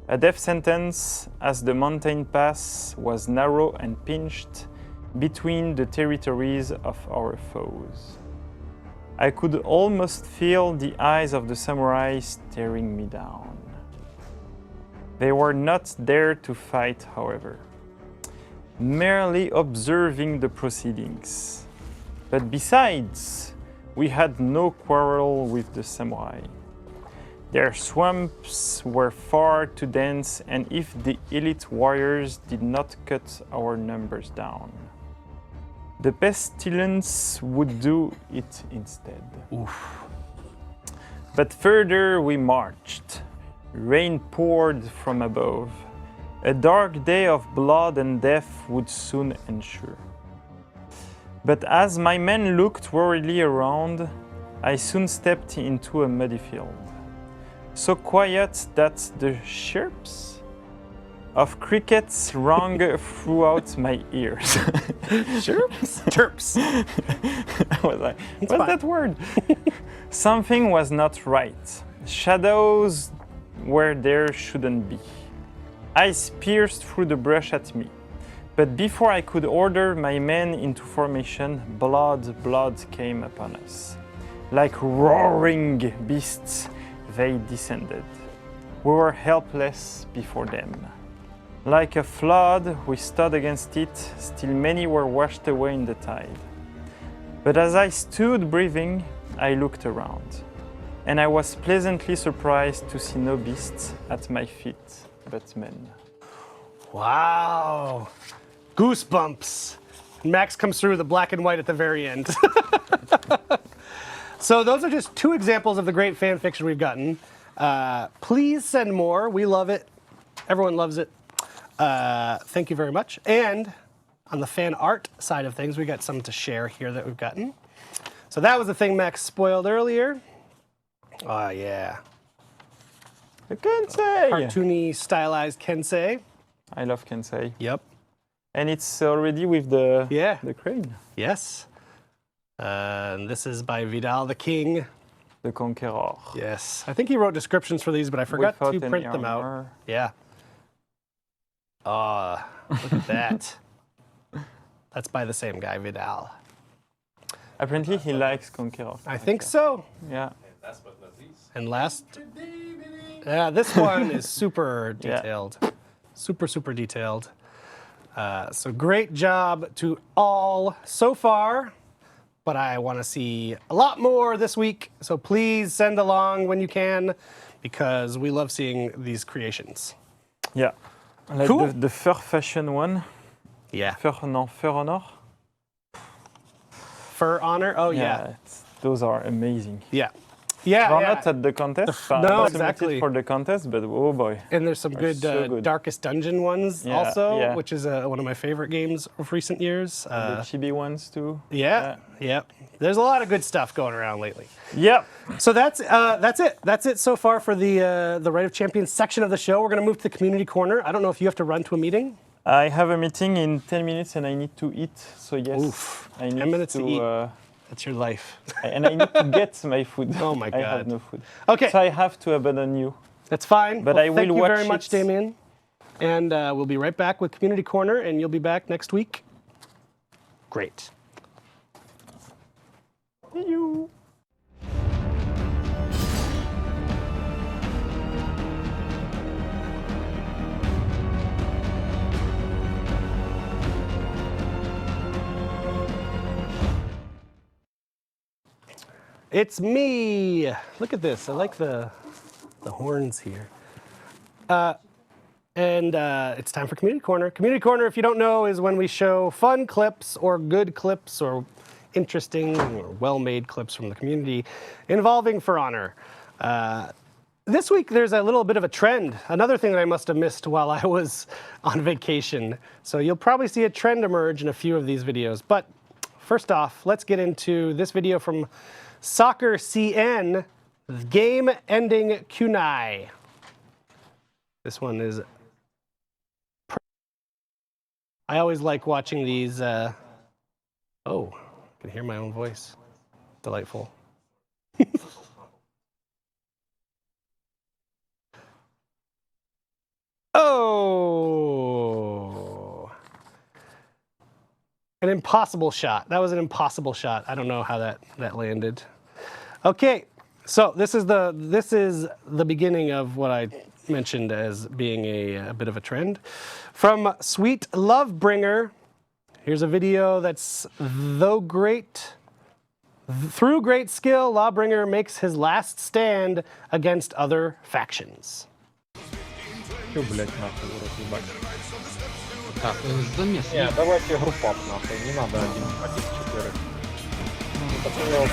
A death sentence, as the mountain pass was narrow and pinched between the territories of our foes. I could almost feel the eyes of the samurai staring me down. They were not there to fight, however, merely observing the proceedings. But besides, we had no quarrel with the samurai. Their swamps were far too dense, and if the elite warriors did not cut our numbers down, the pestilence would do it instead. Oof. But further we marched. Rain poured from above. A dark day of blood and death would soon ensue. But as my men looked worriedly around, I soon stepped into a muddy field. So quiet that the chirps of crickets rang throughout my ears. Chirps? Chirps. I was like, what's that word? Something was not right. Shadows where there shouldn't be. Eyes pierced through the brush at me. But before I could order my men into formation, blood came upon us. Like roaring beasts, they descended. We were helpless before them. Like a flood, we stood against it, still many were washed away in the tide. But as I stood breathing, I looked around, and I was pleasantly surprised to see no beasts at my feet, but men. Wow. Goosebumps. Max comes through with the black and white at the very end. So those are just two examples of the great fan fiction we've gotten. Please send more. We love it. Everyone loves it. Thank you very much. And on the fan art side of things, we got some to share here that we've gotten. So that was the thing Max spoiled earlier. Oh, yeah. The Kensei! Cartoony, stylized Kensei. I love Kensei. Yep. And it's already with the crane. Yes. And this is by Vidal the King. The Conqueror. Yes. I think he wrote descriptions for these, but I forgot to print them out. Yeah. Look at that. That's by the same guy, Vidal. Apparently he likes Conqueror. I think so. Yeah. And last, yeah, this one is super detailed. Yeah. Super detailed. So great job to all so far, but I want to see a lot more this week. So please send along when you can, because we love seeing these creations. Yeah. Like cool. The fur fashion one. Yeah. Fur honor. Fur honor? Oh, yeah. Those are amazing. Yeah. Yeah. We're not at the contest. No, exactly. For the contest, but oh boy. And there's some good, Darkest Dungeon ones also, which is one of my favorite games of recent years. The chibi ones too. Yeah. There's a lot of good stuff going around lately. Yep. So that's it. That's it so far for the Rite of Champions section of the show. We're going to move to the community corner. I don't know if you have to run to a meeting. I have a meeting in 10 minutes and I need to eat. So yes, Oof. I need 10 minutes to eat. That's your life. And I need to get my food. Oh my God. I have no food. Okay. So I have to abandon you. That's fine. But I will thank you watch very much, Damien. And we'll be right back with Community Corner, and you'll be back next week. Great. See you. It's me. Look at this. I like the horns here. and it's time for Community Corner. Community Corner, if you don't know, is when we show fun clips or good clips or interesting or well-made clips from the community involving For Honor. This week, there's a little bit of a trend, another thing that I must have missed while I was on vacation. So you'll probably see a trend emerge in a few of these videos. But first off, let's get into this video from Soccer CN, Game Ending Kunai. This one is... I always like watching these... Oh, I can hear my own voice. Delightful. Oh! An impossible shot. That was an impossible shot. I don't know how that landed. Okay, so this is the beginning of what I mentioned as being a bit of a trend. From Sweet Lovebringer, here's a video that's through great skill, Lawbringer makes his last stand against other factions. Чё, блять, нахуй, в рот ебать. Так, замес. Не, давайте группап, нахуй, не надо один четверых. Это плей-офф.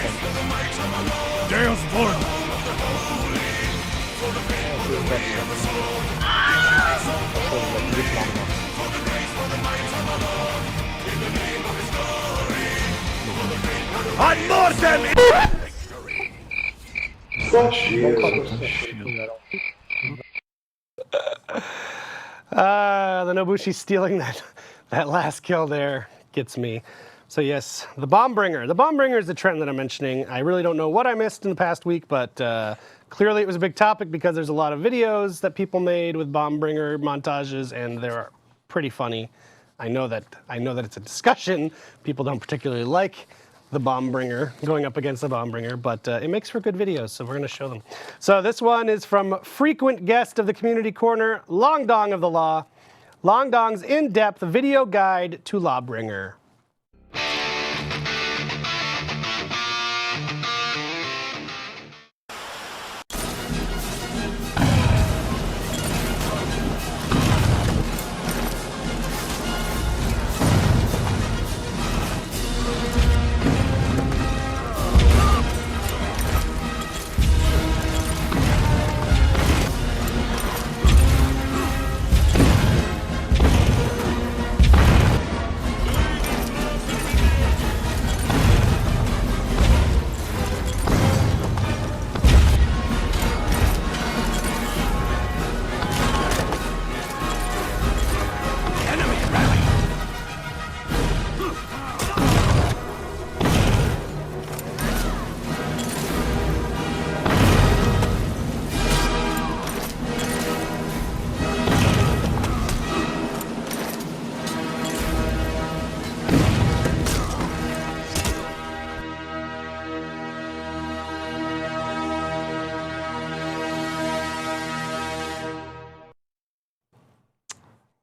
The Nobushi stealing that last kill there gets me. So yes, the Bombbringer. The Bombbringer is the trend that I'm mentioning. I really don't know what I missed in the past week, but clearly it was a big topic because there's a lot of videos that people made with Bombbringer montages, and they're pretty funny. I know that it's a discussion. People don't particularly like the Bombbringer, going up against the Bombbringer, but it makes for good videos, so we're going to show them. So this one is from frequent guest of the Community Corner, Long Dong of the Law. Long Dong's in-depth video guide to Lawbringer.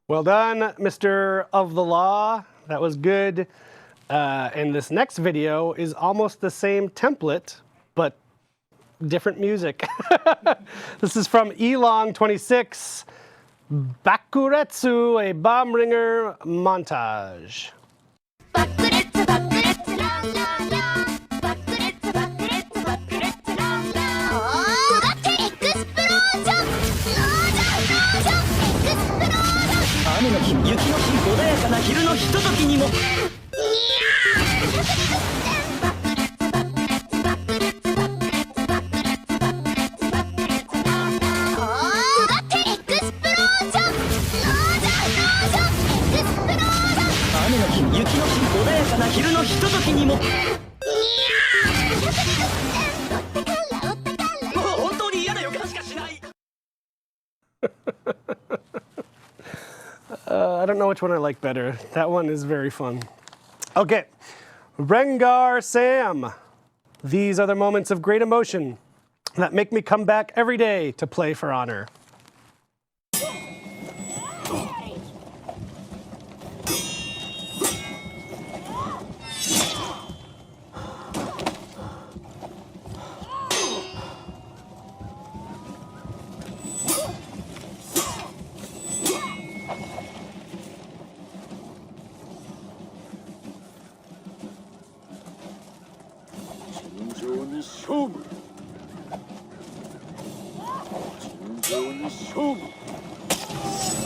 Well done, Mr. of the Law. That was good. And this next video is almost the same template, but different music. This is from Elong26, Bakuretsu, a Bombbringer montage. I don't know which one I like better. That one is very fun. Okay, Rengar Sam. These are the moments of great emotion that make me come back every day to play For Honor.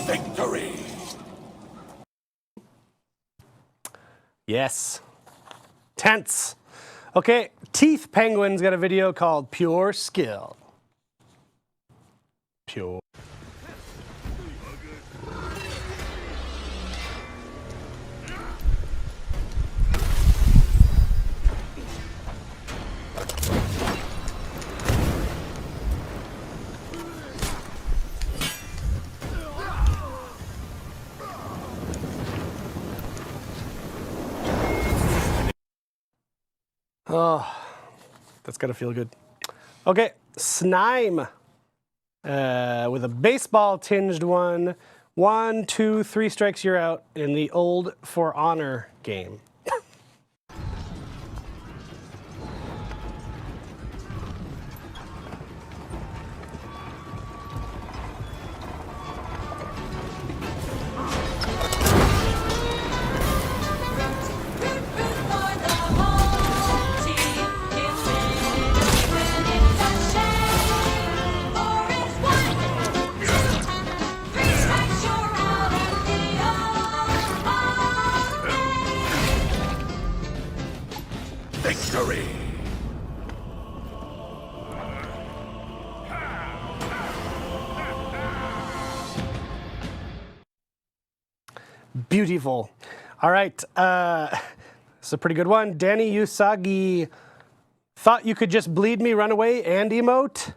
Victory! Yes. Tense. Okay, Teeth Penguin's got a video called Pure Skill. Pure. Oh, that's gotta feel good. Okay, Snime with a baseball tinged one. 1, 2, 3 strikes, you're out in the old For Honor game. Victory! Beautiful. All right, this is a pretty good one. Danny Usagi, thought you could just bleed me, run away, and emote?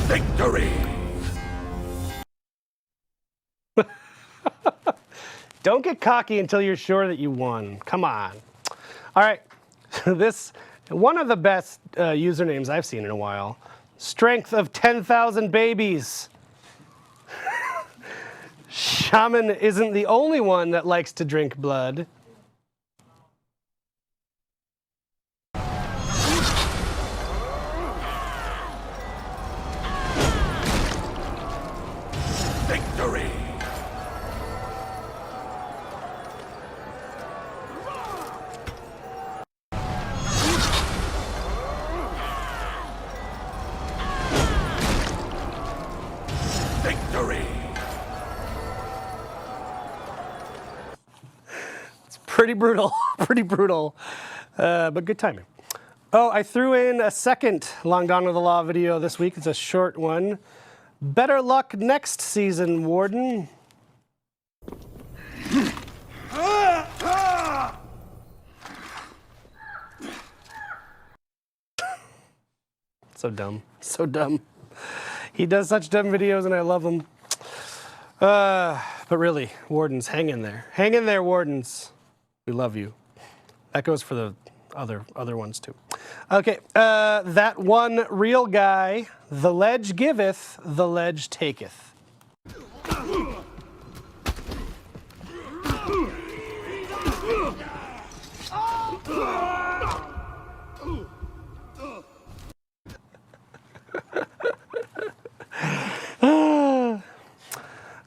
Victory! Don't get cocky until you're sure that you won. Come on. All right, this one of the best usernames I've seen in a while. Strength of 10,000 babies. Shaman isn't the only one that likes to drink blood. Victory! Victory! It's pretty brutal, pretty brutal, but good timing. Oh, I threw in a second Long Dawn of the Law video this week. It's a short one. Better luck next season, Warden. So dumb, so dumb. He does such dumb videos and I love him. But really, Wardens, hang in there. Hang in there, Wardens. We love you. That goes for the other ones too. Okay, that one real guy, the ledge giveth, the ledge taketh.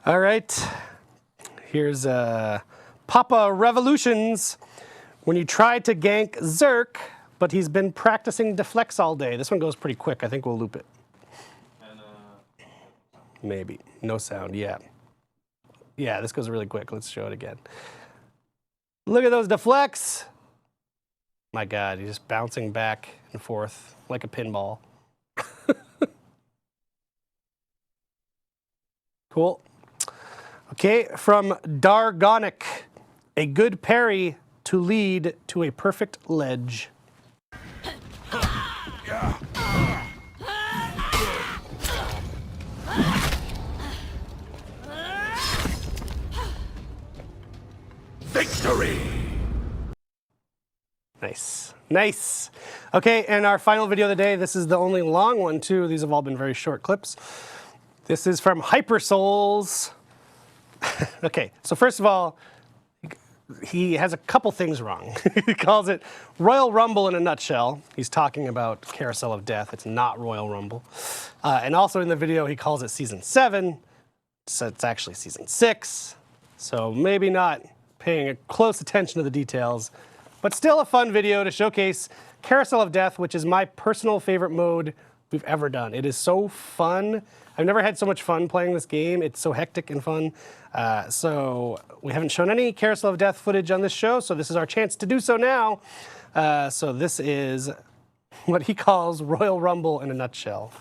All right, here's Papa Revolutions. When you try to gank Zerk, but he's been practicing deflects all day. This one goes pretty quick. I think we'll loop it. Maybe. No sound, yeah. Yeah, this goes really quick. Let's show it again. Look at those deflects. My God, he's just bouncing back and forth like a pinball. Cool. Okay, from Dargonic. A good parry to lead to a perfect ledge. Victory! Nice, nice. Okay, and our final video of the day, this is the only long one too. These have all been very short clips. This is from Hyper Souls. Okay, so first of all, he has a couple things wrong. He calls it Royal Rumble in a nutshell. He's talking about Carousel of Death. It's not Royal Rumble. And also in the video, he calls it Season 7. So it's actually Season 6. So maybe not paying close attention to the details. But still a fun video to showcase Carousel of Death, which is my personal favorite mode we've ever done. It is so fun. I've never had so much fun playing this game. It's so hectic and fun. So we haven't shown any Carousel of Death footage on this show, so this is our chance to do so now. So this is what he calls Royal Rumble in a nutshell.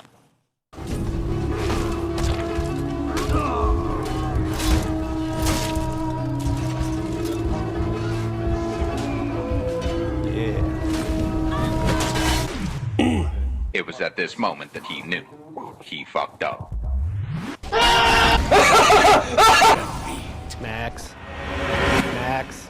It was at this moment that he knew. He fucked up. Max. Max.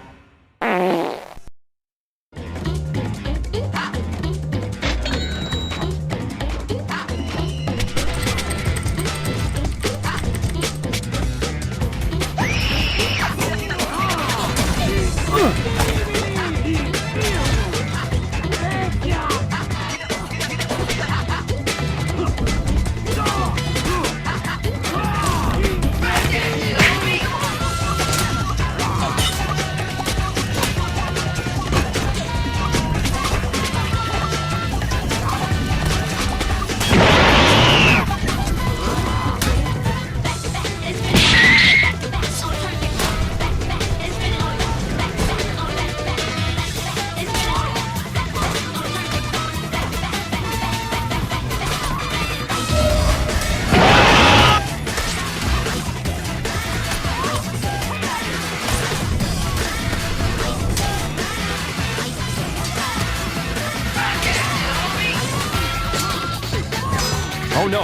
Oh no!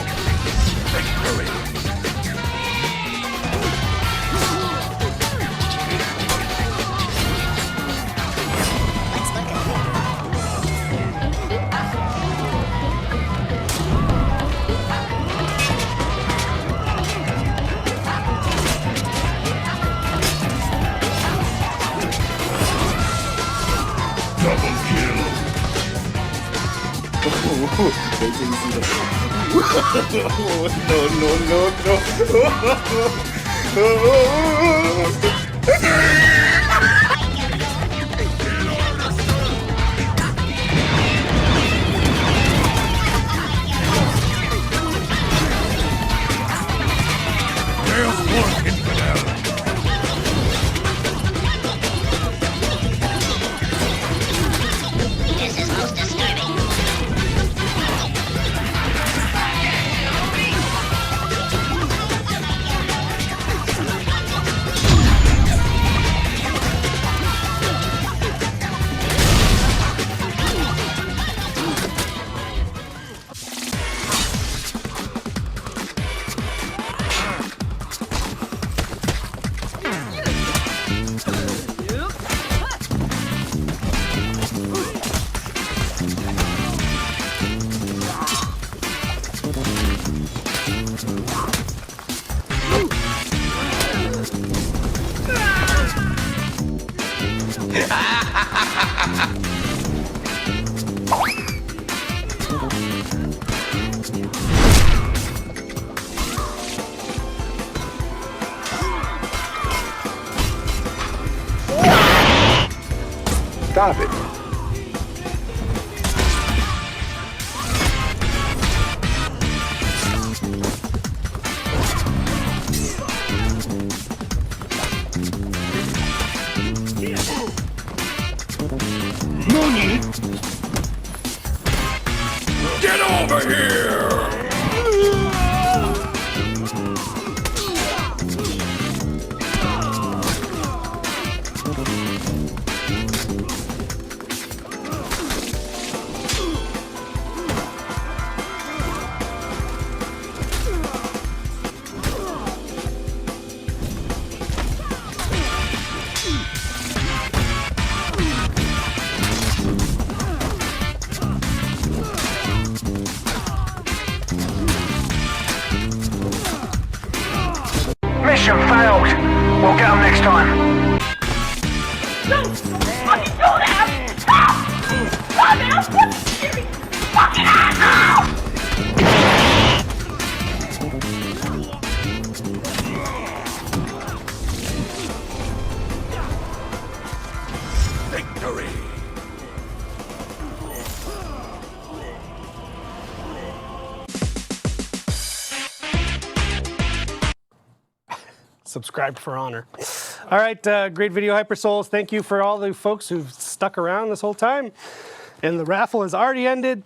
This is most disturbing. Stop it. Mooney! Get over here! failed. We'll get them next time. No! Fucking do that! Stop! Stop it! I'm fucking serious! Fucking asshole! Victory! Subscribe for honor. All right, great video, Hyper Souls. Thank you for all the folks who've stuck around this whole time. And the raffle has already ended.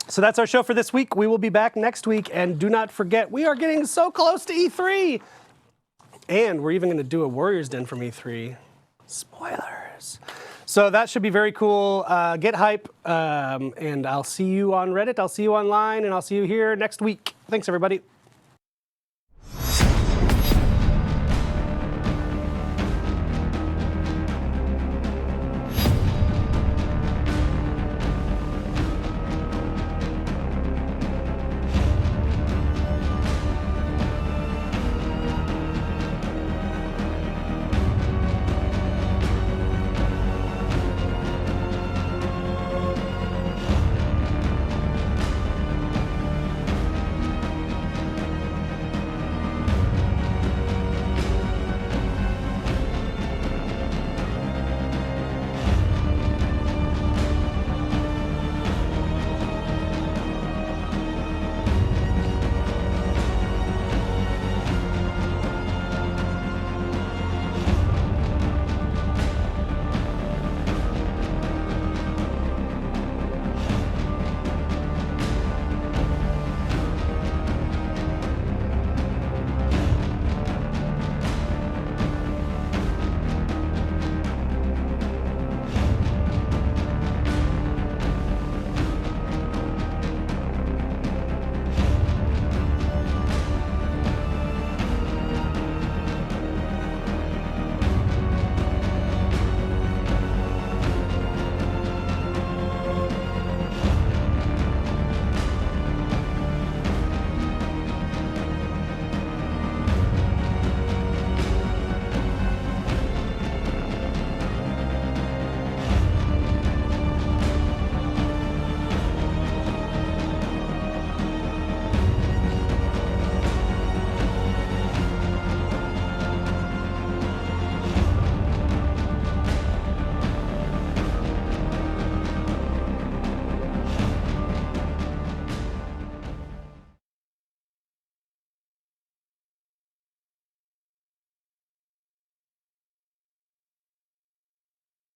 So that's our show for this week. We will be back next week. And do not forget, we are getting so close to E3. And we're even going to do a Warriors Den from E3. Spoilers. So that should be very cool. Get hype. And I'll see you on Reddit. I'll see you online. And I'll see you here next week. Thanks, everybody.